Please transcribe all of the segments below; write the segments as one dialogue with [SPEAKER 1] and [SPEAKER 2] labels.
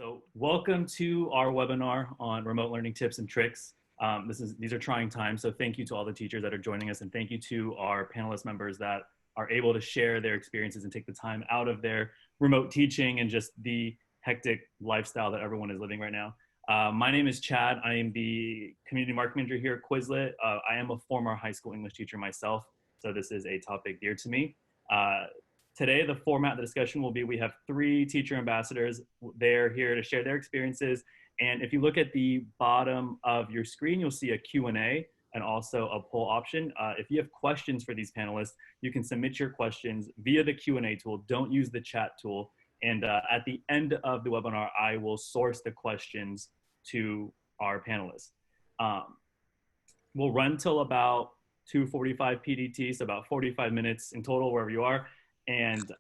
[SPEAKER 1] So welcome to our webinar on remote learning tips and tricks. These are trying times, so thank you to all the teachers that are joining us, and thank you to our panelist members that are able to share their experiences and take the time out of their remote teaching and just the hectic lifestyle that everyone is living right now. My name is Chad. I am the community marketing manager here at Quizlet. I am a former high school English teacher myself, so this is a topic dear to me. Today, the format of the discussion will be, we have 3 teacher ambassadors. They're here to share their experiences. And if you look at the bottom of your screen, you'll see a Q&A and also a poll option. If you have questions for these panelists, you can submit your questions via the Q&A tool. Don't use the chat tool. And at the end of the webinar, I will source the questions to our panelists. We'll run till about 2:45 PDT, so about 45 minutes in total, wherever you are. And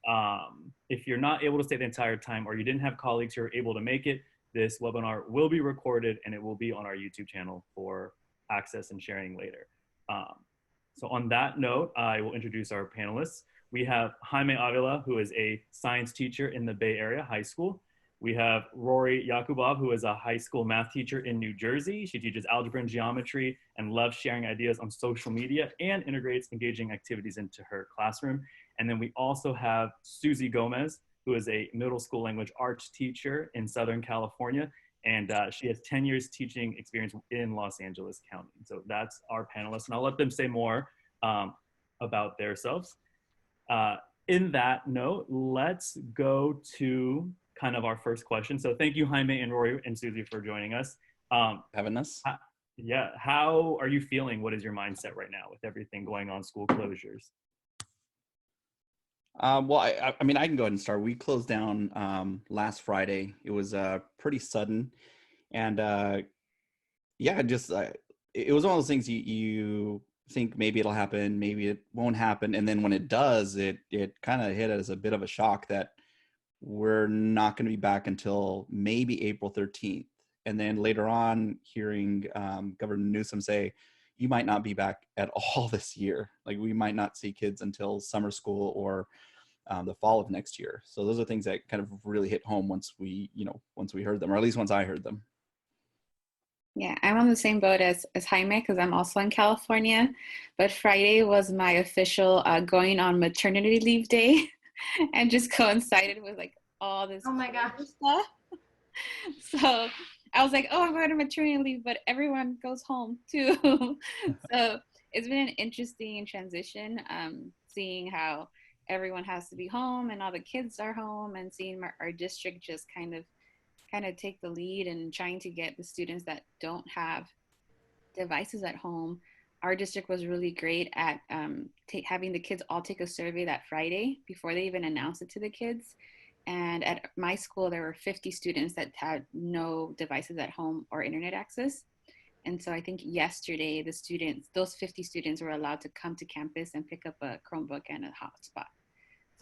[SPEAKER 1] if you're not able to stay the entire time, or you didn't have colleagues who are able to make it, this webinar will be recorded and it will be on our YouTube channel for access and sharing later. So on that note, I will introduce our panelists. We have Jaime Avila, who is a science teacher in the Bay Area High School. We have Rory Yakubov, who is a high school math teacher in New Jersey. She teaches algebra and geometry and loves sharing ideas on social media and integrates engaging activities into her classroom. And then we also have Susie Gomez, who is a middle school language arts teacher in Southern California. And she has 10 years teaching experience in Los Angeles County. So that's our panelists. And I'll let them say more about themselves. In that note, let's go to kind of our first question. So thank you, Jaime and Rory and Susie, for joining us.
[SPEAKER 2] Having us.
[SPEAKER 1] Yeah, how are you feeling? What is your mindset right now with everything going on, school closures?
[SPEAKER 2] Well, I mean, I can go ahead and start. We closed down last Friday. It was pretty sudden, and yeah, just it was one of those things you think maybe it'll happen, maybe it won't happen, and then when it does, it kind of hit as a bit of a shock that we're not going to be back until maybe April 13th, and then later on, hearing Governor Newsom say, you might not be back at all this year. Like, we might not see kids until summer school or the fall of next year. So those are things that kind of really hit home once we heard them, or at least once I heard them.
[SPEAKER 3] Yeah, I'm on the same boat as Jaime, because I'm also in California. But Friday was my official going on maternity leave day, and just coincided with like all this stuff. So I was like, oh, I'm going to maternity leave, but everyone goes home too. So it's been an interesting transition, seeing how everyone has to be home and all the kids are home, and seeing our district just kind of take the lead and trying to get the students that don't have devices at home. Our district was really great at having the kids all take a survey that Friday before they even announced it to the kids. And at my school, there were 50 students that had no devices at home or internet access. And so I think yesterday, those 50 students were allowed to come to campus and pick up a Chromebook and a hotspot.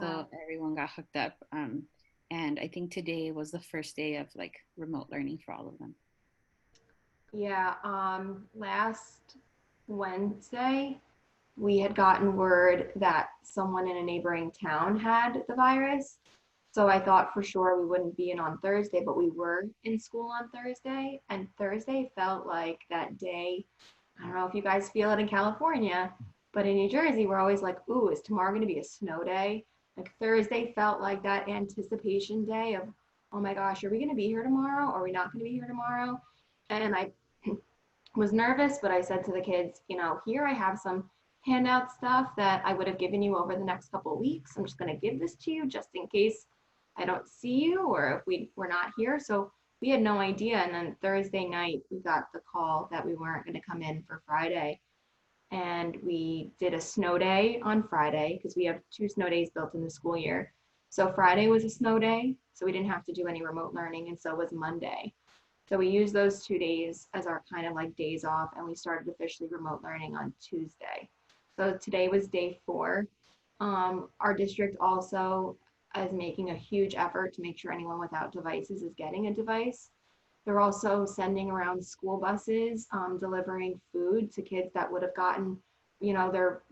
[SPEAKER 3] So everyone got hooked up. And I think today was the first day of like remote learning for all of them.
[SPEAKER 4] Yeah, last Wednesday, we had gotten word that someone in a neighboring town had the virus. So I thought for sure we wouldn't be in on Thursday, but we were in school on Thursday. And Thursday felt like that day. I don't know if you guys feel it in California, but in New Jersey, we're always like, ooh, is tomorrow going to be a snow day? Like Thursday felt like that anticipation day of, oh my gosh, are we going to be here tomorrow? Or are we not going to be here tomorrow? And I was nervous, but I said to the kids, here I have some handout stuff that I would have given you over the next couple of weeks. I'm just going to give this to you just in case I don't see you, or if we're not here. So we had no idea. And then Thursday night, we got the call that we weren't going to come in for Friday. And we did a snow day on Friday, because we have 2 snow days built in the school year. So Friday was a snow day, so we didn't have to do any remote learning, and so was Monday. So we used those 2 days as our kind of like days off, and we started officially remote learning on Tuesday. So today was day 4. Our district also is making a huge effort to make sure anyone without devices is getting a device. They're also sending around school buses, delivering food to kids that would have gotten, their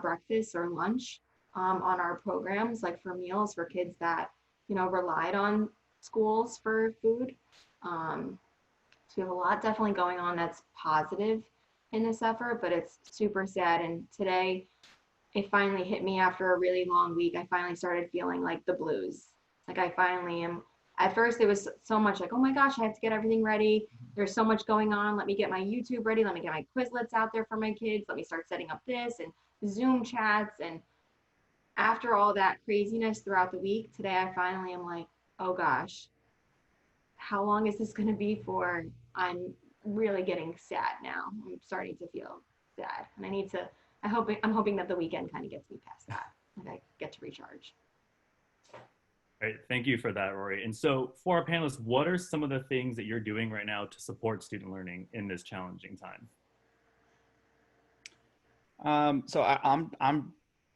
[SPEAKER 4] breakfast or lunch on our programs, like for meals for kids that, relied on schools for food. So we have a lot definitely going on that's positive in this effort, but it's super sad. And today it finally hit me after a really long week. I finally started feeling like the blues. Like I finally am. At first, it was so much like, oh my gosh, I have to get everything ready. There's so much going on. Let me get my YouTube ready. Let me get my Quizlets out there for my kids. Let me start setting up this and Zoom chats. And after all that craziness throughout the week, today I finally am like, oh gosh, how long is this going to be for? I'm really getting sad now. I'm starting to feel sad, and I need to. I'm hoping that the weekend kind of gets me past that, like I get to recharge.
[SPEAKER 1] Right. Thank you for that, Rory. And so for our panelists, what are some of the things that you're doing right now to support student learning in this challenging time?
[SPEAKER 2] So I'm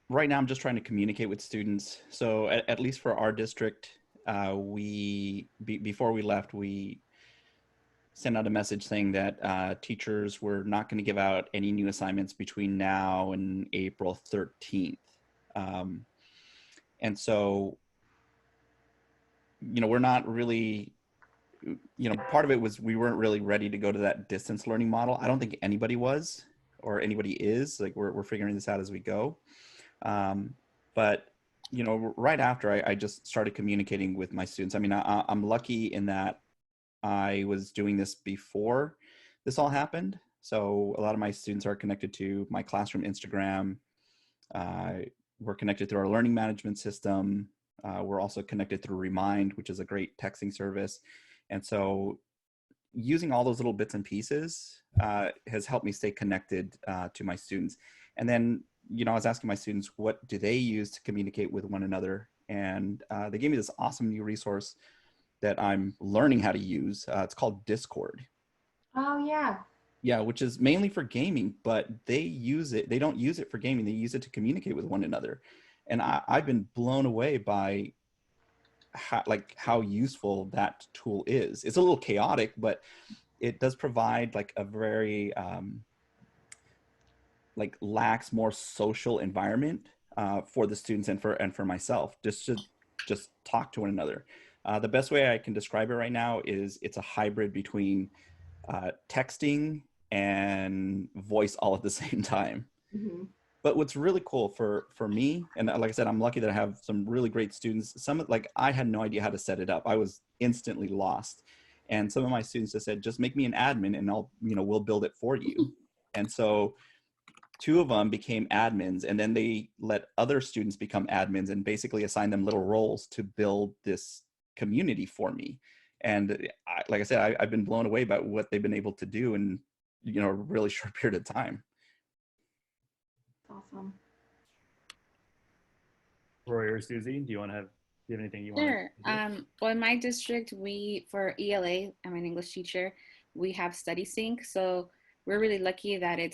[SPEAKER 2] right now I'm just trying to communicate with students. So at least for our district, before we left, we sent out a message saying that teachers were not going to give out any new assignments between now and April 13th. And so, we're not really, part of it was we weren't really ready to go to that distance learning model. I don't think anybody was, or anybody is. Like we're figuring this out as we go. But right after I just started communicating with my students. I mean, I'm lucky in that I was doing this before this all happened. So a lot of my students are connected to my classroom Instagram. We're connected through our learning management system. We're also connected through Remind, which is a great texting service. And so using all those little bits and pieces has helped me stay connected to my students. And then, I was asking my students, what do they use to communicate with one another? And they gave me this awesome new resource that I'm learning how to use. It's called Discord.
[SPEAKER 4] Oh yeah.
[SPEAKER 2] Yeah, which is mainly for gaming, but they don't use it for gaming. They use it to communicate with one another. And I've been blown away by how useful that tool is. It's a little chaotic, but it does provide like a very lax, more social environment for the students and for myself, just to talk to one another. The best way I can describe it right now is it's a hybrid between texting and voice all at the same time.
[SPEAKER 4] Mm-hmm.
[SPEAKER 2] But what's really cool for me, and like I said, I'm lucky that I have some really great students. I had no idea how to set it up. I was instantly lost. And some of my students just said, just make me an admin and we'll build it for you. And so 2 of them became admins, and then they let other students become admins and basically assign them little roles to build this community for me. And like I said, I've been blown away by what they've been able to do in a really short period of time.
[SPEAKER 4] Awesome.
[SPEAKER 1] Rory or Susie, do you have anything you
[SPEAKER 3] Sure.
[SPEAKER 1] want to
[SPEAKER 3] Well, in my district, for ELA, I'm an English teacher, we have Study Sync. So we're really lucky that it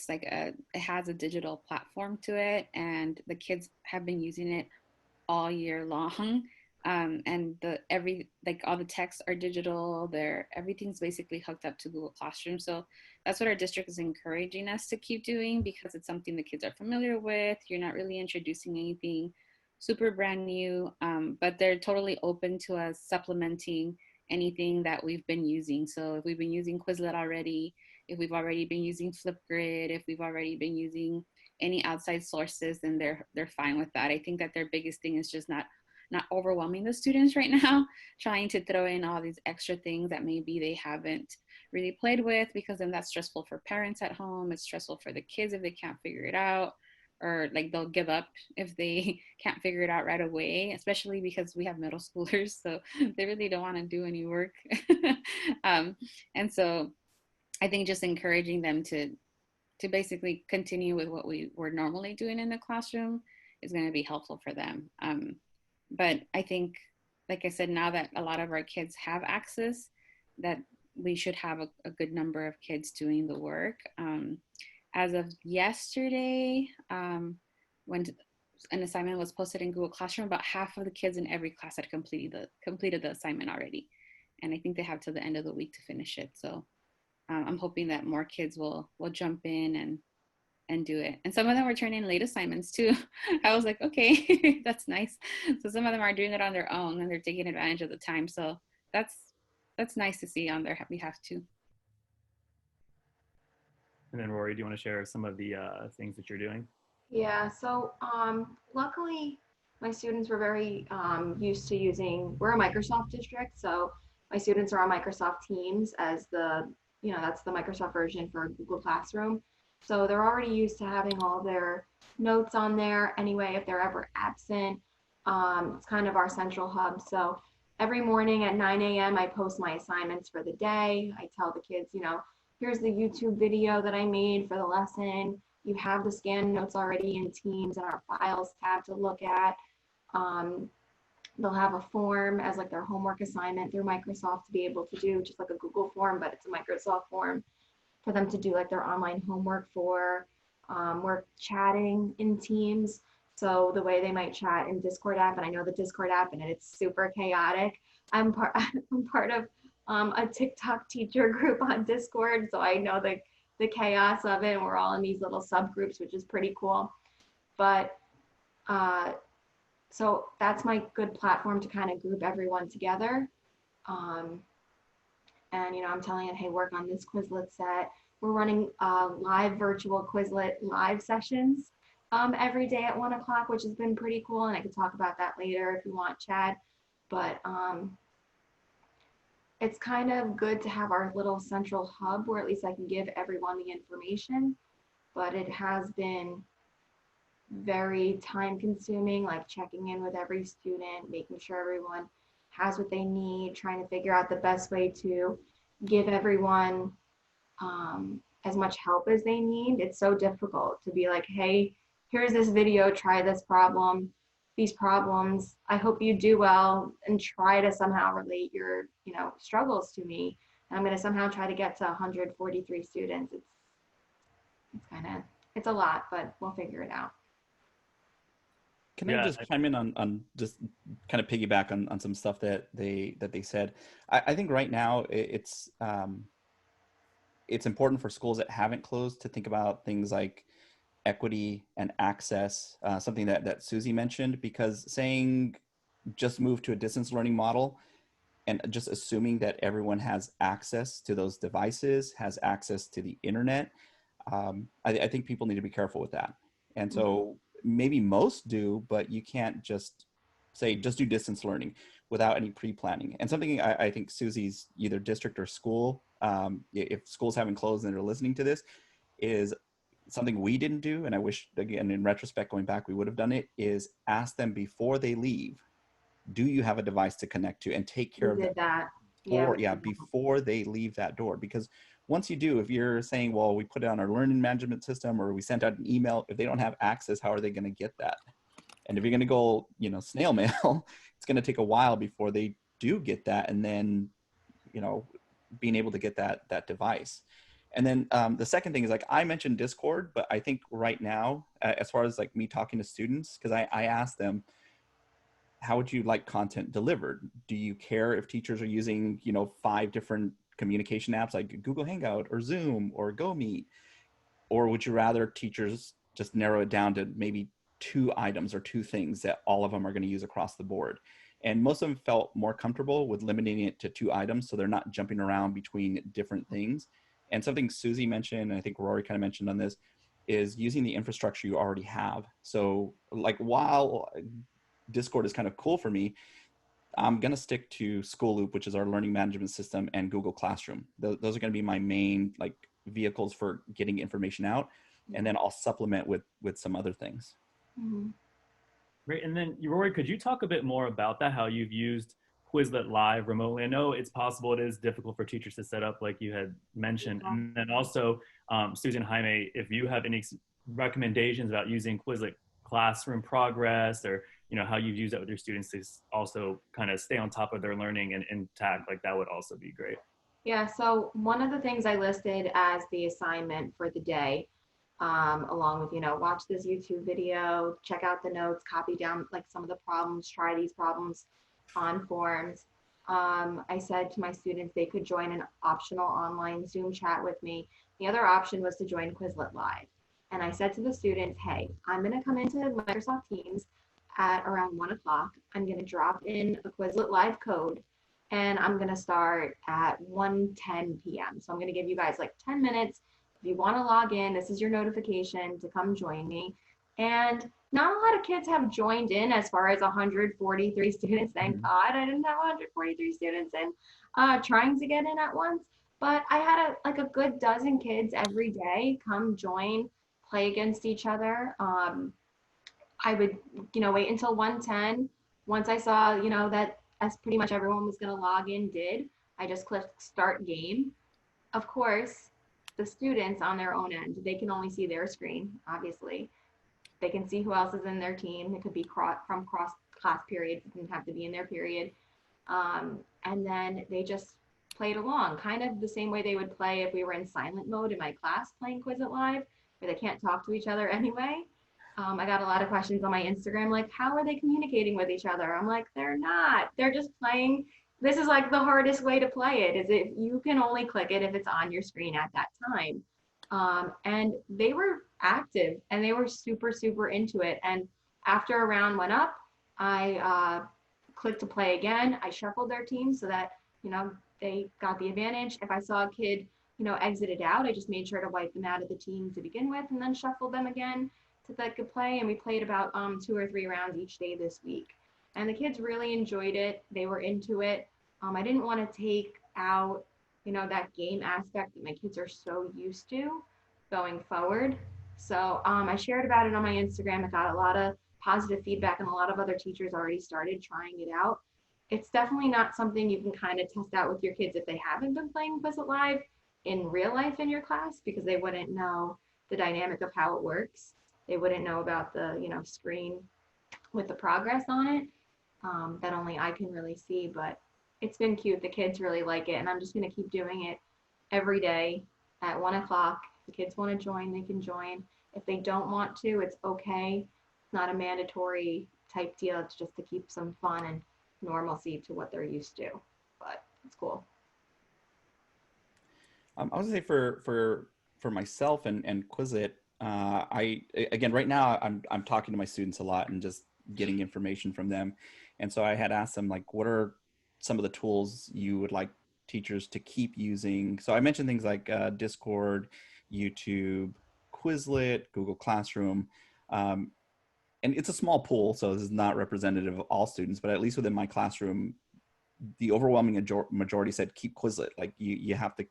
[SPEAKER 3] has a digital platform to it, and the kids have been using it all year long. And all the texts are digital. Everything's basically hooked up to Google Classroom. So that's what our district is encouraging us to keep doing, because it's something the kids are familiar with. You're not really introducing anything super brand new, but they're totally open to us supplementing anything that we've been using. So if we've been using Quizlet already, if we've already been using Flipgrid, if we've already been using any outside sources, then they're fine with that. I think that their biggest thing is just not overwhelming the students right now, trying to throw in all these extra things that maybe they haven't really played with, because then that's stressful for parents at home. It's stressful for the kids if they can't figure it out, or they'll give up if they can't figure it out right away, especially because we have middle schoolers, so they really don't want to do any work. And so I think just encouraging them to basically continue with what we were normally doing in the classroom is going to be helpful for them. But I think, like I said, now that a lot of our kids have access, that we should have a good number of kids doing the work. As of yesterday, when an assignment was posted in Google Classroom, about half of the kids in every class had completed the assignment already. And I think they have till the end of the week to finish it. So I'm hoping that more kids will jump in and do it. And some of them were turning in late assignments too. I was like, okay, that's nice. So some of them are doing it on their own and they're taking advantage of the time. So that's nice to see on their behalf too.
[SPEAKER 1] And then Rory, do you want to share some of the things that you're doing?
[SPEAKER 4] Yeah, so luckily my students were very used to using, we're a Microsoft district, so my students are on Microsoft Teams as the, that's the Microsoft version for Google Classroom. So they're already used to having all their notes on there anyway, if they're ever absent. It's kind of our central hub. So every morning at 9 a.m. I post my assignments for the day. I tell the kids, here's the YouTube video that I made for the lesson. You have the scanned notes already in Teams and our files tab to look at. They'll have a form as like their homework assignment through Microsoft to be able to do, just like a Google form, but it's a Microsoft form for them to do like their online homework for. We're chatting in Teams. So the way they might chat in Discord app, and I know the Discord app and it's super chaotic. I'm part of a TikTok teacher group on Discord. So I know the chaos of it, and we're all in these little subgroups, which is pretty cool. But so that's my good platform to kind of group everyone together. And I'm telling it, hey, work on this Quizlet set. We're running live virtual Quizlet live sessions every day at 1 o'clock, which has been pretty cool. And I could talk about that later if you want, Chad. But it's kind of good to have our little central hub where at least I can give everyone the information. But it has been very time consuming, like checking in with every student, making sure everyone has what they need, trying to figure out the best way to give everyone as much help as they need. It's so difficult to be like, hey, here's this video, try this problem, these problems. I hope you do well, and try to somehow relate your, struggles to me. And I'm going to somehow try to get to 143 students. It's a lot, but we'll figure it out.
[SPEAKER 2] Can I just chime in on just kind of piggyback on some stuff that they said? I think right now it's important for schools that haven't closed to think about things like equity and access, something that Susie mentioned, because saying just move to a distance learning model and just assuming that everyone has access to those devices, has access to the internet, I think people need to be careful with that. And so maybe most do, but you can't just say, just do distance learning without any pre-planning. And something I think Susie's either district or school, if schools haven't closed and they're listening to this, is something we didn't do. And I wish, again, in retrospect, going back, we would have done it, is ask them before they leave, do you have a device to connect to, and take care of that. Before they leave that door. Because once you do, if you're saying, well, we put it on our learning management system or we sent out an email, if they don't have access, how are they going to get that? And if you're going to go, snail mail, it's going to take a while before they do get that. And then, being able to get that device. And then the second thing is, like, I mentioned Discord, but I think right now, as far as like me talking to students, because I asked them, how would you like content delivered? Do you care if teachers are using, 5 different communication apps like Google Hangout or Zoom or GoMeet? Or would you rather teachers just narrow it down to maybe 2 items or 2 things that all of them are going to use across the board? And most of them felt more comfortable with limiting it to 2 items, so they're not jumping around between different things. And something Susie mentioned, and I think Rory kind of mentioned on this, is using the infrastructure you already have. So like, while Discord is kind of cool for me, I'm going to stick to School Loop, which is our learning management system, and Google Classroom. Those are going to be my main vehicles for getting information out. And then I'll supplement with some other things.
[SPEAKER 4] Mm-hmm.
[SPEAKER 1] Great. And then Rory, could you talk a bit more about that, how you've used Quizlet Live remotely? I know it's possible, it is difficult for teachers to set up, like you had mentioned.
[SPEAKER 4] Yeah.
[SPEAKER 1] And then also, Susie and Jaime, if you have any recommendations about using Quizlet Classroom Progress, or how you've used that with your students to also kind of stay on top of their learning and intact, like that would also be great.
[SPEAKER 4] Yeah, so one of the things I listed as the assignment for the day, along with, watch this YouTube video, check out the notes, copy down like some of the problems, try these problems on forms. I said to my students they could join an optional online Zoom chat with me. The other option was to join Quizlet Live. And I said to the students, hey, I'm going to come into Microsoft Teams at around 1 o'clock. I'm going to drop in a Quizlet Live code. and I'm going to start at 1:10 p.m. So I'm going to give you guys like 10 minutes. If you want to log in, this is your notification to come join me. And not a lot of kids have joined in as far as 143 students. Thank God I didn't have 143 students in trying to get in at once. But I had like a good dozen kids every day come join, play against each other. I would, wait until 1:10. Once I saw, that as pretty much everyone was going to log in did, I just clicked start game. Of course, the students on their own end, they can only see their screen, obviously. They can see who else is in their team. It could be from cross class periods. It didn't have to be in their period. And then they just played along, kind of the same way they would play if we were in silent mode in my class playing Quizlet Live, where they can't talk to each other anyway. I got a lot of questions on my Instagram, like, how are they communicating with each other? I'm like, they're not. They're just playing. This is like the hardest way to play it, is if you can only click it if it's on your screen at that time. And they were active and they were super, super into it. And after a round went up, I clicked to play again. I shuffled their team so that, they got the advantage. If I saw a kid, exited out, I just made sure to wipe them out of the team to begin with and then shuffled them again so that could play. And we played about 2 or 3 rounds each day this week. And the kids really enjoyed it. They were into it. I didn't want to take out, that game aspect that my kids are so used to going forward. So I shared about it on my Instagram. I got a lot of positive feedback, and a lot of other teachers already started trying it out. It's definitely not something you can kind of test out with your kids if they haven't been playing Quizlet Live in real life in your class, because they wouldn't know the dynamic of how it works. They wouldn't know about the, screen with the progress on it, that only I can really see. But it's been cute. The kids really like it, and I'm just going to keep doing it every day at 1 o'clock. If the kids want to join, they can join. If they don't want to, it's okay. It's not a mandatory type deal. It's just to keep some fun and normalcy to what they're used to. But it's cool.
[SPEAKER 2] I was gonna say for myself and Quizlet, again right now I'm talking to my students a lot and just getting information from them, and so I had asked them, like, what are some of the tools you would like teachers to keep using? So I mentioned things like Discord, YouTube, Quizlet, Google Classroom, and it's a small pool, so this is not representative of all students, but at least within my classroom, the overwhelming majority said keep Quizlet. Like you have to,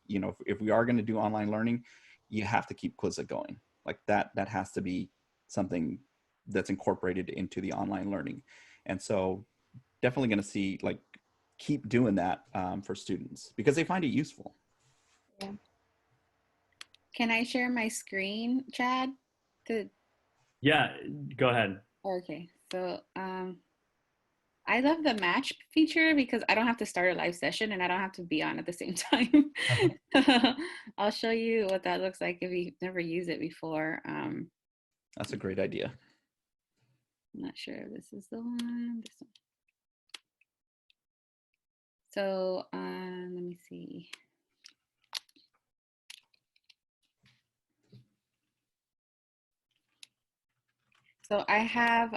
[SPEAKER 2] if we are going to do online learning, you have to keep Quizlet going. Like that has to be something that's incorporated into the online learning. And so definitely going to see, like, keep doing that for students because they find it useful.
[SPEAKER 3] Yeah. Can I share my screen, Chad?
[SPEAKER 1] Yeah, go ahead.
[SPEAKER 3] Okay, so I love the match feature because I don't have to start a live session and I don't have to be on at the same time. I'll show you what that looks like if you've never used it before.
[SPEAKER 2] That's a great idea.
[SPEAKER 3] I'm not sure if this is the one. This one. So let me see. So I have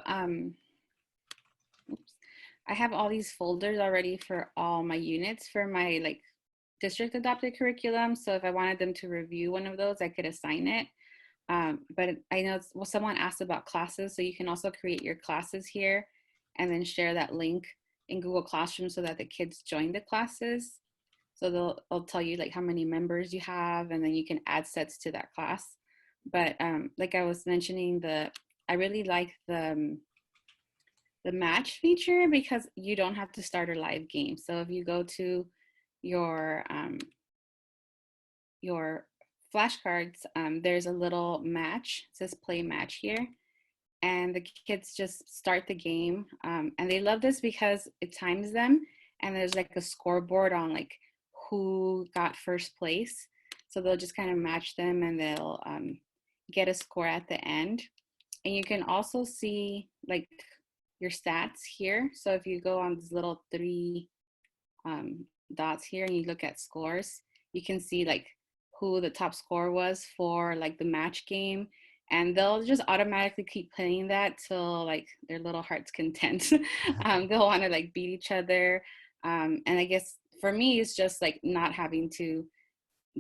[SPEAKER 3] I have all these folders already for all my units for my like district adopted curriculum. So if I wanted them to review one of those, I could assign it. But I know someone asked about classes, so you can also create your classes here and then share that link in Google Classroom so that the kids join the classes. So they'll tell you like how many members you have, and then you can add sets to that class. But like I was mentioning, I really like the match feature because you don't have to start a live game. So if you go to your flashcards, there's a little match. It says play match here. And the kids just start the game. And they love this because it times them. And there's like a scoreboard on like who got first place. So they'll just kind of match them and they'll get a score at the end. And you can also see like your stats here. So if you go on these little 3 dots here and you look at scores, you can see like who the top score was for like the match game, and they'll just automatically keep playing that till like their little heart's content. They'll want to like beat each other. And I guess for me, it's just like not having to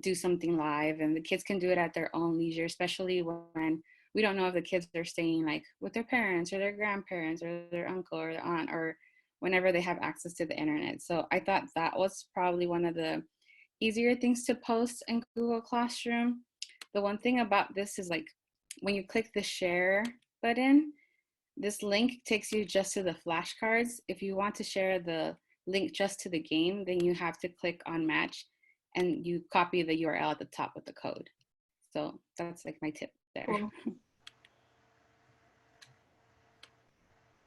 [SPEAKER 3] do something live, and the kids can do it at their own leisure, especially when we don't know if the kids are staying like with their parents or their grandparents or their uncle or their aunt, or whenever they have access to the internet. So I thought that was probably one of the easier things to post in Google Classroom. The one thing about this is like when you click the share button, this link takes you just to the flashcards. If you want to share the link just to the game, then you have to click on match and you copy the URL at the top with the code. So that's like my tip there.
[SPEAKER 4] Cool.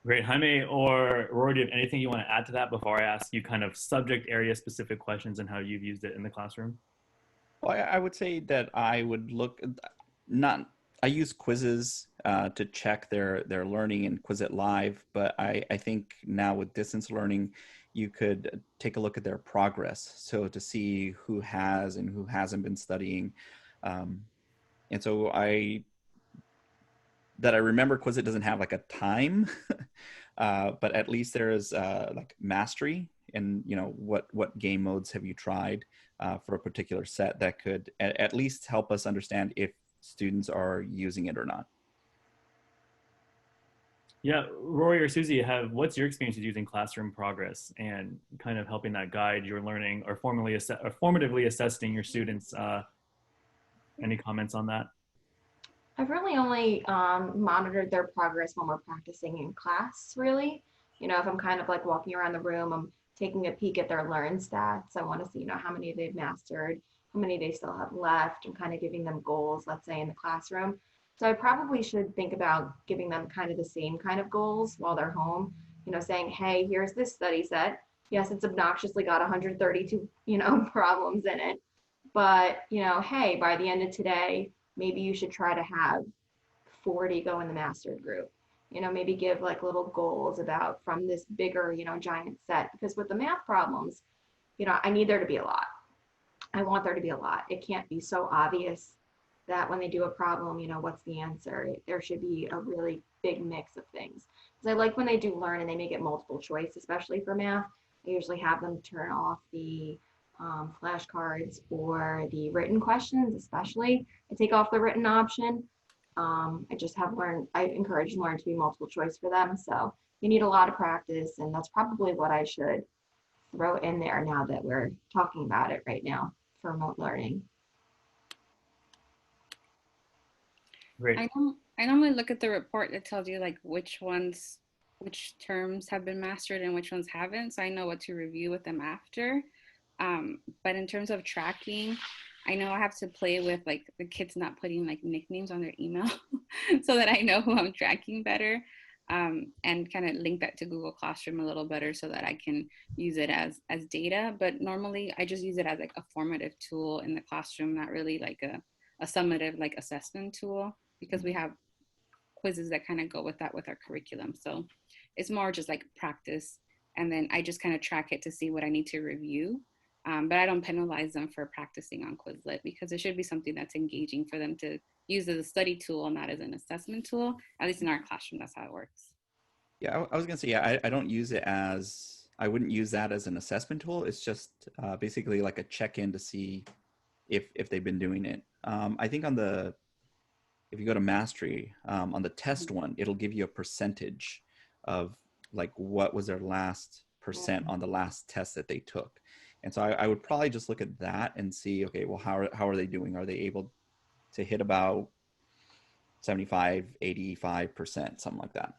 [SPEAKER 1] Great. Jaime or Rory, do you have anything you want to add to that before I ask you kind of subject area specific questions and how you've used it in the classroom?
[SPEAKER 2] Well, I would say that I would look, not, I use quizzes to check their learning in Quizlet Live, but I think now with distance learning, you could take a look at their progress. So to see who has and who hasn't been studying. And so I remember Quizlet doesn't have like a time, but at least there is like mastery and, you know, what game modes have you tried for a particular set that could at least help us understand if students are using it or not.
[SPEAKER 1] Yeah, Rory or Susie, what's your experience with using Classroom Progress and kind of helping that guide your learning or formatively assessing your students? Any comments on that?
[SPEAKER 4] I've really only monitored their progress when we're practicing in class, really. You know, if I'm kind of like walking around the room, I'm taking a peek at their learn stats. I want to see, you know, how many they've mastered, how many they still have left, and kind of giving them goals, let's say in the classroom. So I probably should think about giving them kind of the same kind of goals while they're home, you know, saying, hey, here's this study set. Yes, it's obnoxiously got 132, you know, problems in it. But, you know, hey, by the end of today, maybe you should try to have 40 go in the mastered group. You know, maybe give like little goals about from this bigger, you know, giant set. Because with the math problems, you know, I need there to be a lot. I want there to be a lot. It can't be so obvious that when they do a problem, you know, what's the answer? There should be a really big mix of things. Because I like when they do learn and they make it multiple choice, especially for math. I usually have them turn off the flashcards or the written questions, especially. I take off the written option. I encourage learn to be multiple choice for them. So you need a lot of practice, and that's probably what I should throw in there now that we're talking about it right now for remote learning.
[SPEAKER 1] Great.
[SPEAKER 3] I normally look at the report that tells you like which terms have been mastered and which ones haven't, so I know what to review with them after. But in terms of tracking, I know I have to play with like the kids not putting like nicknames on their email so that I know who I'm tracking better, and kind of link that to Google Classroom a little better so that I can use it as data. But normally I just use it as like a formative tool in the classroom, not really like a summative like assessment tool, because we have quizzes that kind of go with that with our curriculum. So it's more just like practice. And then I just kind of track it to see what I need to review. But I don't penalize them for practicing on Quizlet, because it should be something that's engaging for them to use as a study tool, not as an assessment tool. At least in our classroom, that's how it works.
[SPEAKER 2] Yeah, I was gonna say, yeah, I don't use it as, I wouldn't use that as an assessment tool. It's just basically like a check-in to see if they've been doing it. I think if you go to mastery, on the test one, it'll give you a percentage of like what was their last percent on the last test that they took. And so I would probably just look at that and see, okay, well, how are they doing? Are they able to hit about 75, 85%, something like that?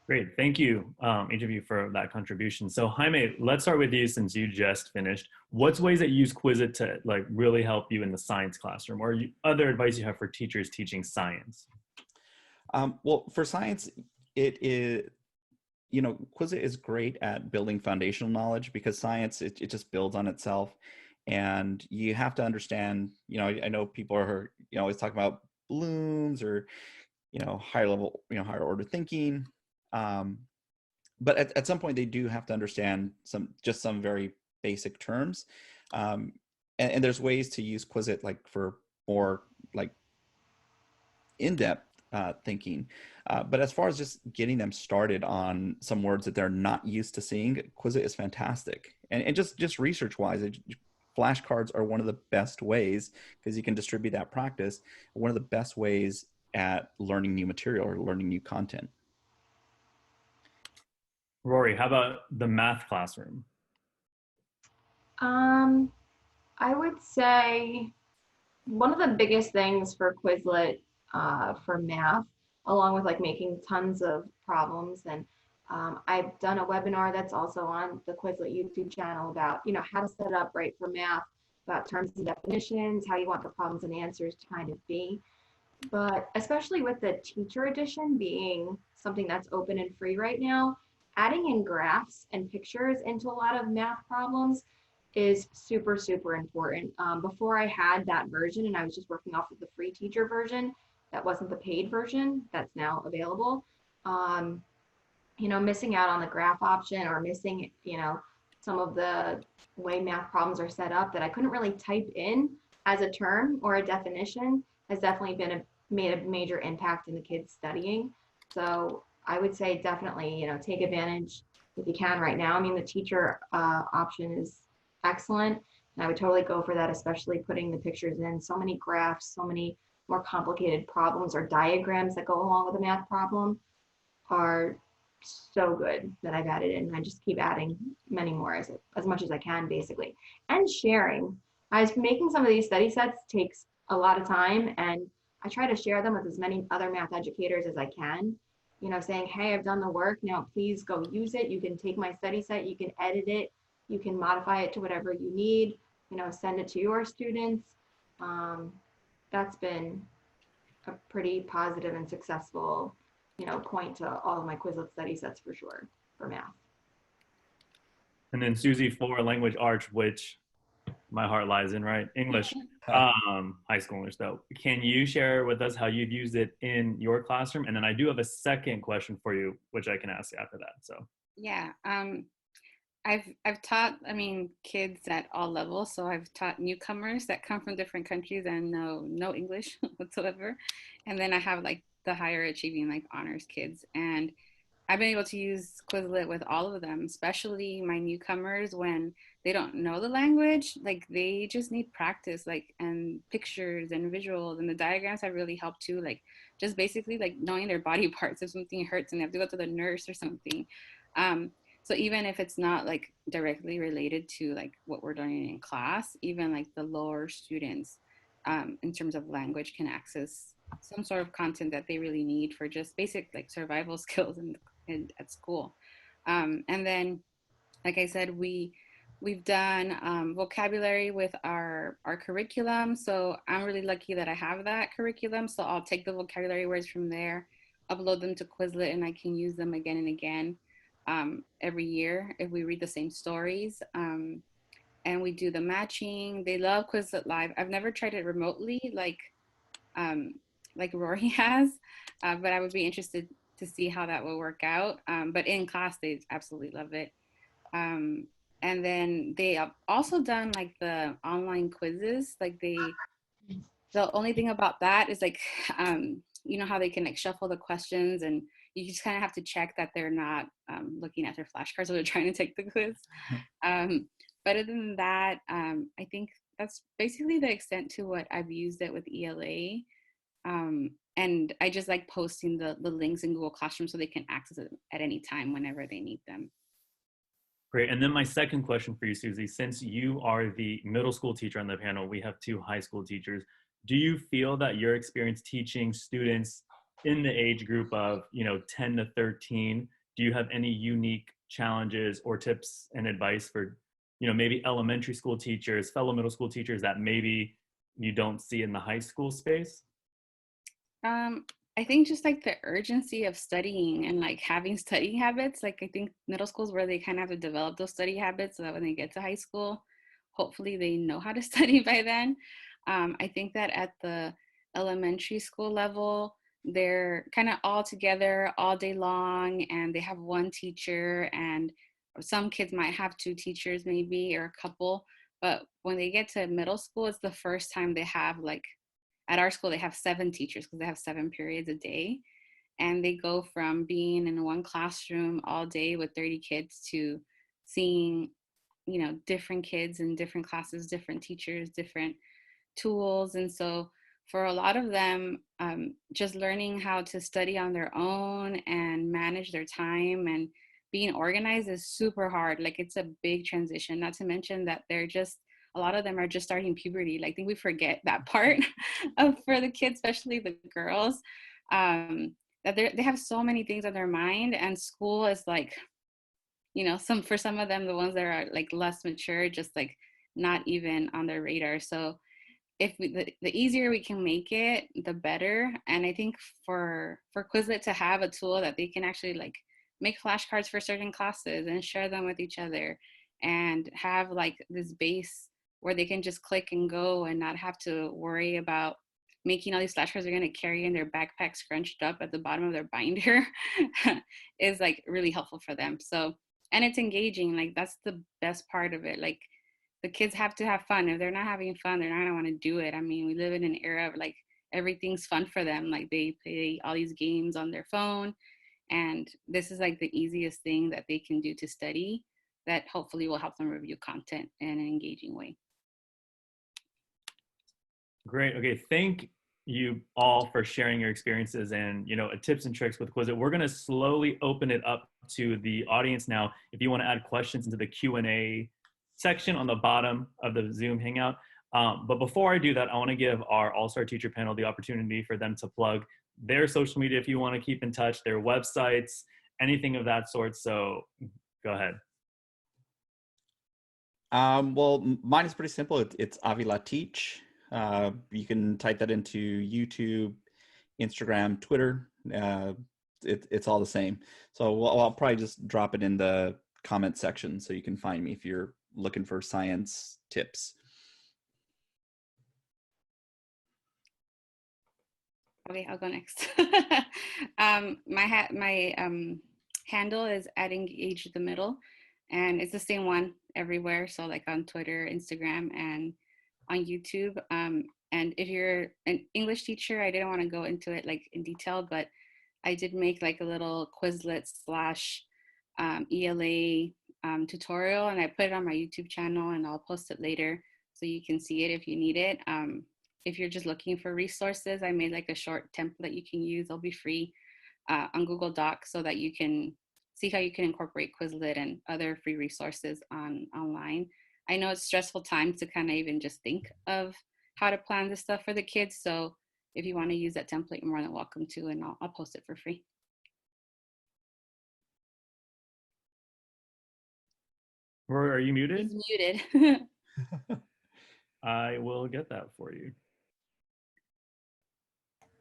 [SPEAKER 1] Great. Thank you, each of you, for that contribution. So Jaime, let's start with you since you just finished. What's ways that you use Quizlet to like really help you in the science classroom, or other advice you have for teachers teaching science?
[SPEAKER 2] Well, for science, it is, you know, Quizlet is great at building foundational knowledge, because science, it just builds on itself. And you have to understand, you know, I know people are, you know, always talking about balloons or, you know, higher level, you know, higher order thinking. But at some point they do have to understand some very basic terms. And there's ways to use Quizlet like for more like in-depth thinking. But as far as just getting them started on some words that they're not used to seeing, Quizlet is fantastic. And just research-wise, flashcards are one of the best ways, because you can distribute that practice, one of the best ways at learning new material or learning new content.
[SPEAKER 1] Rory, how about the math classroom?
[SPEAKER 4] I would say one of the biggest things for Quizlet for math, along with like making tons of problems, and I've done a webinar that's also on the Quizlet YouTube channel about, you know, how to set up right for math, about terms and definitions, how you want the problems and answers to kind of be. But especially with the teacher edition being something that's open and free right now, adding in graphs and pictures into a lot of math problems is super, super important. Before I had that version and I was just working off of the free teacher version, that wasn't the paid version that's now available. You know, missing out on the graph option or missing, you know, some of the way math problems are set up that I couldn't really type in as a term or a definition has definitely made a major impact in the kids studying. So I would say definitely, you know, take advantage if you can right now. I mean, the teacher option is excellent, and I would totally go for that, especially putting the pictures in. So many graphs, so many more complicated problems or diagrams that go along with a math problem are so good that I've added in. I just keep adding many more as much as I can, basically. And sharing. I was making some of these study sets takes a lot of time, and I try to share them with as many other math educators as I can. You know, saying, hey, I've done the work, now please go use it. You can take my study set, you can edit it, you can modify it to whatever you need, you know, send it to your students. That's been a pretty positive and successful, you know, point to all of my Quizlet study sets for sure, for math.
[SPEAKER 1] And then Susie, for language arts, which my heart lies in, right? English, high school English though. Can you share with us how you've used it in your classroom? And then I do have a second question for you, which I can ask after that. So
[SPEAKER 3] Yeah, I've taught, I mean, kids at all levels. So I've taught newcomers that come from different countries and know no English whatsoever. And then I have like the higher achieving like honors kids. And I've been able to use Quizlet with all of them, especially my newcomers when they don't know the language. Like they just need practice, like, and pictures and visuals, and the diagrams have really helped too. Like just basically like knowing their body parts if something hurts and they have to go to the nurse or something. So even if it's not like directly related to like what we're learning in class, even like the lower students in terms of language can access some sort of content that they really need for just basic like survival skills at school. And then, like I said, we've done vocabulary with our curriculum. So I'm really lucky that I have that curriculum. So I'll take the vocabulary words from there, upload them to Quizlet, and I can use them again and again every year if we read the same stories. And we do the matching. They love Quizlet Live. I've never tried it remotely like Rory has, but I would be interested to see how that will work out. But in class, they absolutely love it. And then they have also done like the online quizzes. Like the only thing about that is like, you know how they can like shuffle the questions and you just kind of have to check that they're not looking at their flashcards while they're trying to take the quiz. But other than that, I think that's basically the extent to what I've used it with ELA. And I just like posting the links in Google Classroom so they can access it at any time whenever they need them.
[SPEAKER 1] great. And then my second question for you, Susie, since you are the middle school teacher on the panel, we have two high school teachers. Do you feel that your experience teaching students in the age group of, you know, 10 to 13, do you have any unique challenges or tips and advice for, you know, maybe elementary school teachers, fellow middle school teachers that maybe you don't see in the high school space?
[SPEAKER 3] I think just like the urgency of studying and like having studying habits. Like I think middle school is where they kind of have to develop those study habits so that when they get to high school, hopefully they know how to study by then. I think that at the elementary school level, they're kind of all together all day long and they have one teacher, and some kids might have two teachers maybe or a couple. But when they get to middle school, it's the first time they have like at our school, they have 7 teachers because they have 7 periods a day. And they go from being in one classroom all day with 30 kids to seeing, different kids in different classes, different teachers, different tools. And so for a lot of them, just learning how to study on their own and manage their time and being organized is super hard. Like, it's a big transition, not to mention that a lot of them are just starting puberty. Like, I think we forget that part for the kids, especially the girls, that they have so many things on their mind, and school is like, for some of them, the ones that are like less mature, just like not even on their radar. So the easier we can make it, the better. And I think for Quizlet to have a tool that they can actually like make flashcards for certain classes and share them with each other, and have like this base where they can just click and go and not have to worry about making all these flashcards they're going to carry in their backpack scrunched up at the bottom of their binder is like really helpful for them. So, and it's engaging. Like, that's the best part of it. Like, the kids have to have fun. If they're not having fun, they're not going to want to do it. I mean, we live in an era of like everything's fun for them. Like, they play all these games on their phone, and this is like the easiest thing that they can do to study that hopefully will help them review content in an engaging way.
[SPEAKER 1] Great. Okay. Thank you all for sharing your experiences and, tips and tricks with Quizlet. We're going to slowly open it up to the audience now. If you want to add questions into the Q&A section on the bottom of the Zoom Hangout. But before I do that, I want to give our All-Star Teacher panel the opportunity for them to plug their social media if you want to keep in touch, their websites, anything of that sort. So go ahead.
[SPEAKER 2] Well, mine is pretty simple. It's Avila Teach. You can type that into YouTube, Instagram, Twitter. It's all the same. So I'll probably just drop it in the comment section so you can find me if you're looking for science tips.
[SPEAKER 3] Okay, I'll go next. My handle is @EngageTheMiddle, and it's the same one everywhere. So like on Twitter, Instagram, and on YouTube. And if you're an English teacher, I didn't want to go into it like in detail, but I did make like a little Quizlet / ELA tutorial, and I put it on my YouTube channel, and I'll post it later so you can see it if you need it. If you're just looking for resources, I made like a short template you can use. It'll be free on Google Docs so that you can see how you can incorporate Quizlet and other free resources online. I know it's stressful times to kind of even just think of how to plan this stuff for the kids. So if you want to use that template, you're more than welcome to, and I'll post it for free.
[SPEAKER 1] Rory, are you muted?
[SPEAKER 3] He's muted.
[SPEAKER 1] I will get that for you.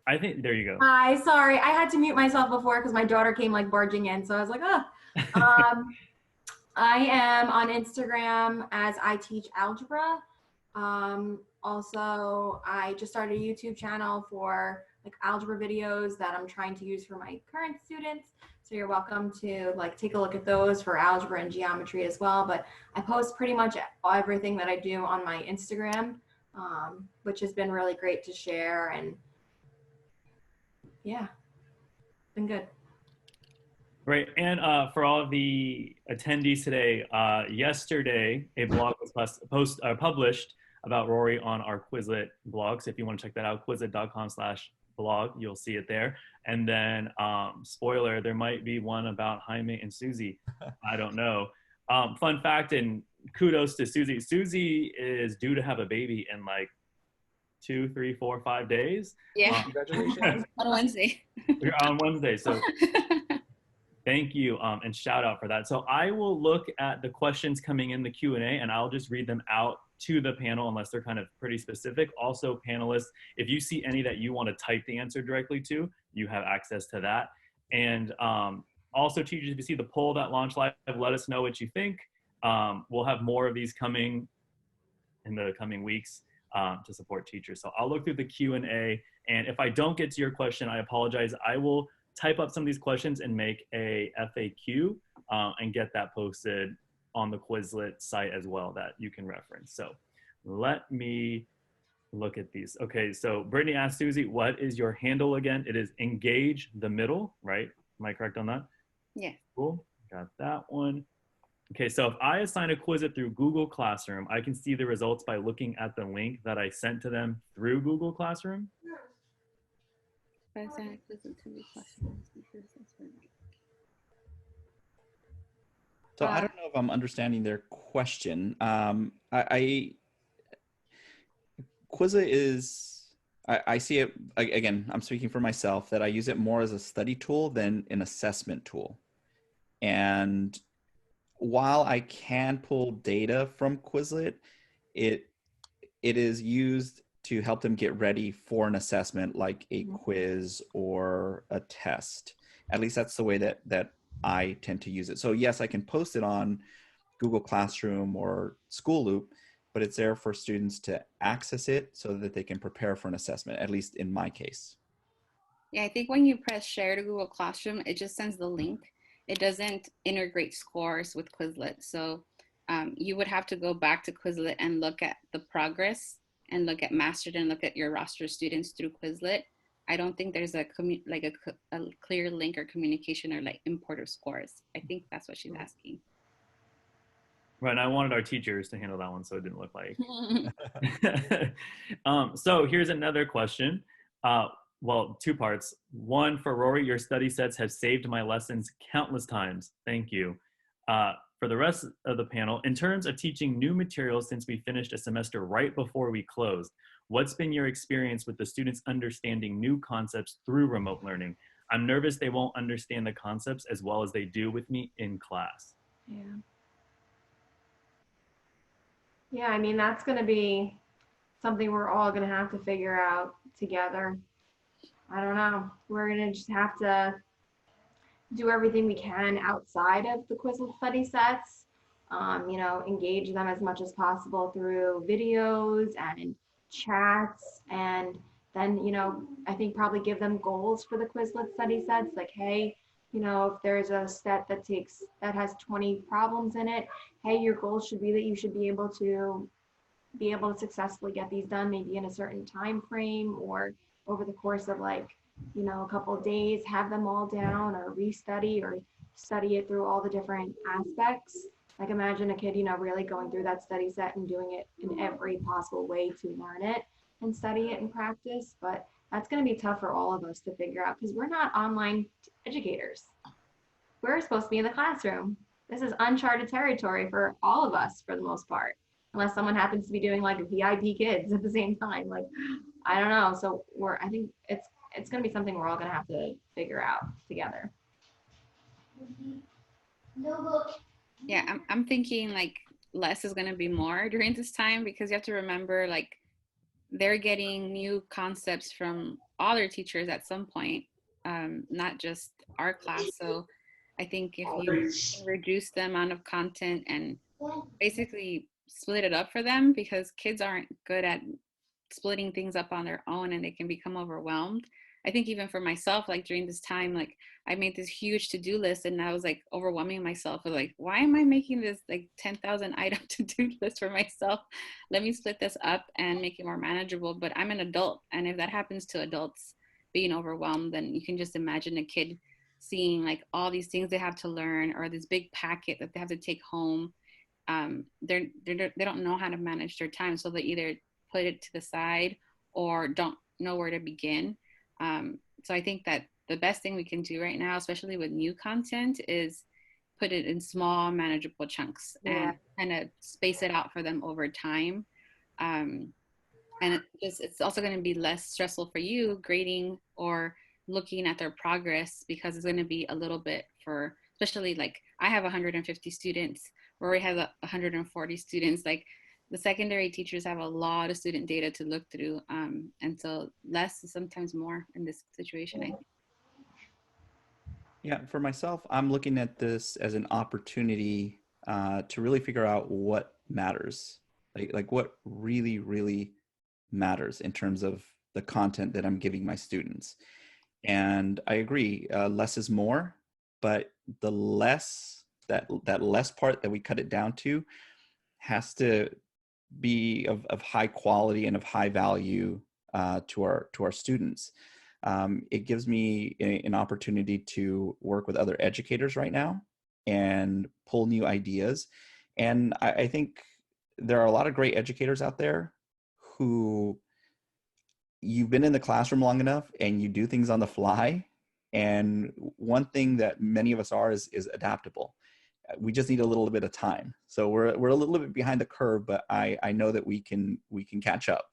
[SPEAKER 1] I think, there you go.
[SPEAKER 4] Hi, sorry. I had to mute myself before because my daughter came like barging in. So I was like, oh. I am on Instagram as I Teach Algebra. Also, I just started a YouTube channel for like algebra videos that I'm trying to use for my current students. So you're welcome to like take a look at those for algebra and geometry as well. But I post pretty much everything that I do on my Instagram, which has been really great to share. And yeah, been good.
[SPEAKER 1] Great. And for all of the attendees today, yesterday a blog was published about Rory on our Quizlet blog. So if you want to check that out, quizlet.com/blog, you'll see it there. And then, spoiler, there might be one about Jaime and Susie. I don't know. Fun fact, and kudos to Susie. Susie is due to have a baby in like 2, 3, 4, 5 days.
[SPEAKER 3] Yeah.
[SPEAKER 2] Congratulations.
[SPEAKER 3] On Wednesday.
[SPEAKER 1] On Wednesday. So thank you, and shout out for that. So I will look at the questions coming in the Q&A, and I'll just read them out to the panel unless they're kind of pretty specific. Also, panelists, if you see any that you want to type the answer directly to, you have access to that. And also, teachers, if you see the poll that launched live, let us know what you think. We'll have more of these coming in the coming weeks to support teachers. So I'll look through the Q&A, and if I don't get to your question, I apologize. I will type up some of these questions and make a FAQ and get that posted on the Quizlet site as well that you can reference. So let me look at these. Okay, so Brittany asked Susie, what is your handle again? It is engage the middle, right? Am I correct on that?
[SPEAKER 3] Yeah.
[SPEAKER 1] Cool, got that one. Okay, so if I assign a Quizlet through Google Classroom, I can see the results by looking at the link that I sent to them through Google Classroom.
[SPEAKER 2] So I don't know if I'm understanding their question. Quizlet is, I see it, again, I'm speaking for myself, that I use it more as a study tool than an assessment tool. And while I can pull data from Quizlet, it is used to help them get ready for an assessment like a quiz or a test. At least that's the way that I tend to use it. So yes, I can post it on Google Classroom or School Loop, but it's there for students to access it so that they can prepare for an assessment, at least in my case.
[SPEAKER 3] Yeah, I think when you press share to Google Classroom, it just sends the link. It doesn't integrate scores with Quizlet. So you would have to go back to Quizlet and look at the progress and look at mastered and look at your roster of students through Quizlet. I don't think there's a clear link or communication or like import of scores. I think that's what she's asking.
[SPEAKER 1] Right, and I wanted our teachers to handle that one, so it didn't look like. So here's another question. Well, two parts. One, for Rory, your study sets have saved my lessons countless times. Thank you. For the rest of the panel, in terms of teaching new materials since we finished a semester right before we closed, what's been your experience with the students understanding new concepts through remote learning? I'm nervous they won't understand the concepts as well as they do with me in class.
[SPEAKER 4] Yeah. Yeah, I mean, that's going to be something we're all going to have to figure out together. I don't know. We're going to just have to do everything we can outside of the Quizlet study sets. You know, engage them as much as possible through videos and chats. And then, you know, I think probably give them goals for the Quizlet study sets. Like, hey, you know, if there's a set that has 20 problems in it, hey, your goal should be that you should be able to successfully get these done, maybe in a certain time frame or over the course of, like, you know, a couple of days, have them all down or restudy or study it through all the different aspects. Like, imagine a kid, you know, really going through that study set and doing it in every possible way to learn it and study it and practice. But that's going to be tough for all of us to figure out because we're not online educators. We're supposed to be in the classroom. This is uncharted territory for all of us for the most part, unless someone happens to be doing like VIP kids at the same time. Like, I don't know. So I think it's going to be something we're all going to have to figure out together.
[SPEAKER 3] Yeah, I'm thinking like less is going to be more during this time because you have to remember like they're getting new concepts from all their teachers at some point, not just our class. So I think if you can reduce the amount of content and basically split it up for them because kids aren't good at splitting things up on their own and they can become overwhelmed. I think even for myself, like during this time, like I made this huge to-do list and I was like overwhelming myself with like, why am I making this like 10,000 item to-do list for myself? Let me split this up and make it more manageable. But I'm an adult. And if that happens to adults being overwhelmed, then you can just imagine a kid seeing like all these things they have to learn or this big packet that they have to take home. They don't know how to manage their time. So they either put it to the side or don't know where to begin. So I think that the best thing we can do right now, especially with new content, is put it in small, manageable chunks and kind of space it out for them over time. And it's also going to be less stressful for you grading or looking at their progress because it's going to be a little bit for, especially like I have 150 students, Rory has 140 students. Like the secondary teachers have a lot of student data to look through. And so less is sometimes more in this situation, I think.
[SPEAKER 2] Yeah, for myself, I'm looking at this as an opportunity to really figure out what matters, like what really, really matters in terms of the content that I'm giving my students. And I agree, less is more, but the less, that less part that we cut it down to has to be of high quality and of high value to our students. It gives me an opportunity to work with other educators right now and pull new ideas. And I think there are a lot of great educators out there who, you've been in the classroom long enough and you do things on the fly. And one thing that many of us are is adaptable. We just need a little bit of time. So we're a little bit behind the curve, but I know that we can catch up.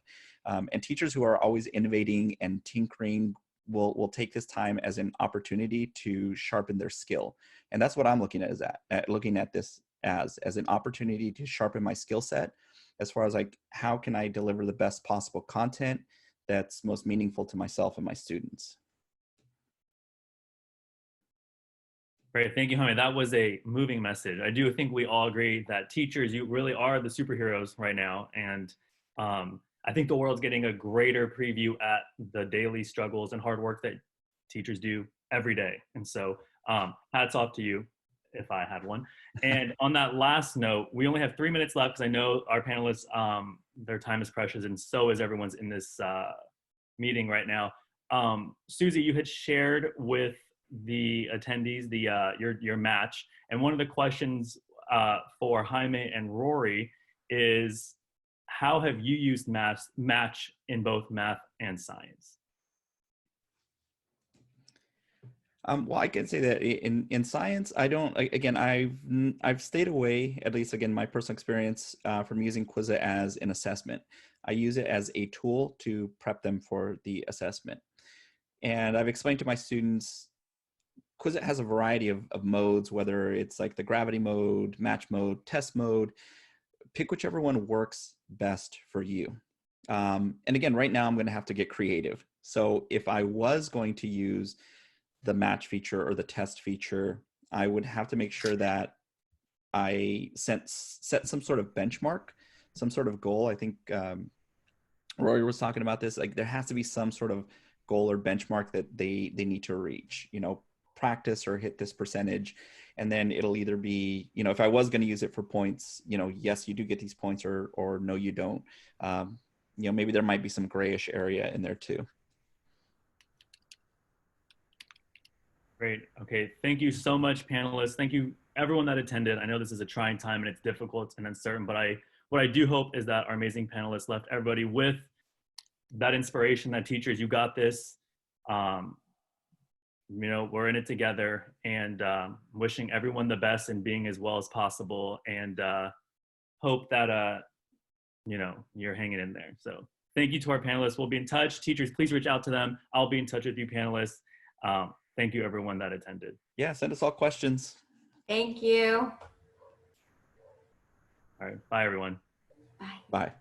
[SPEAKER 2] And teachers who are always innovating and tinkering will take this time as an opportunity to sharpen their skill. And that's what I'm looking at this as an opportunity to sharpen my skill set, as far as like, how can I deliver the best possible content that's most meaningful to myself and my students.
[SPEAKER 1] Great, thank you, Jaime. That was a moving message. I do think we all agree that teachers, you really are the superheroes right now. And I think the world's getting a greater preview at the daily struggles and hard work that teachers do every day. And so hats off to you, if I had one. And on that last note, we only have 3 minutes left because I know our panelists, their time is precious, and so is everyone's in this meeting right now. Susie, you had shared with the attendees your match, and one of the questions for Jaime and Rory is, how have you used match in both math and science?
[SPEAKER 2] Well, I can say that in science, I don't, again, I've stayed away, at least again, my personal experience, from using Quizlet as an assessment. I use it as a tool to prep them for the assessment. And I've explained to my students, Quizlet has a variety of modes, whether it's like the gravity mode, match mode, test mode. Pick whichever one works best for you. And again, right now I'm going to have to get creative. So if I was going to use the match feature or the test feature, I would have to make sure that I set some sort of benchmark, some sort of goal. I think Rory was talking about this. Like, there has to be some sort of goal or benchmark that they need to reach, you know, practice or hit this percentage. And then it'll either be, you know, if I was going to use it for points, you know, yes, you do get these points, or no, you don't. You know, maybe there might be some grayish area in there too.
[SPEAKER 1] Great. Okay. Thank you so much, panelists. Thank you, everyone that attended. I know this is a trying time and it's difficult and uncertain, but what I do hope is that our amazing panelists left everybody with that inspiration, that teachers, you got this. You know, we're in it together, and wishing everyone the best and being as well as possible, and hope that, you know, you're hanging in there. So thank you to our panelists. We'll be in touch. Teachers, please reach out to them. I'll be in touch with you, panelists. Thank you, everyone that attended.
[SPEAKER 2] Yeah, send us all questions.
[SPEAKER 4] Thank you.
[SPEAKER 1] All right. Bye, everyone.
[SPEAKER 4] Bye.
[SPEAKER 2] Bye.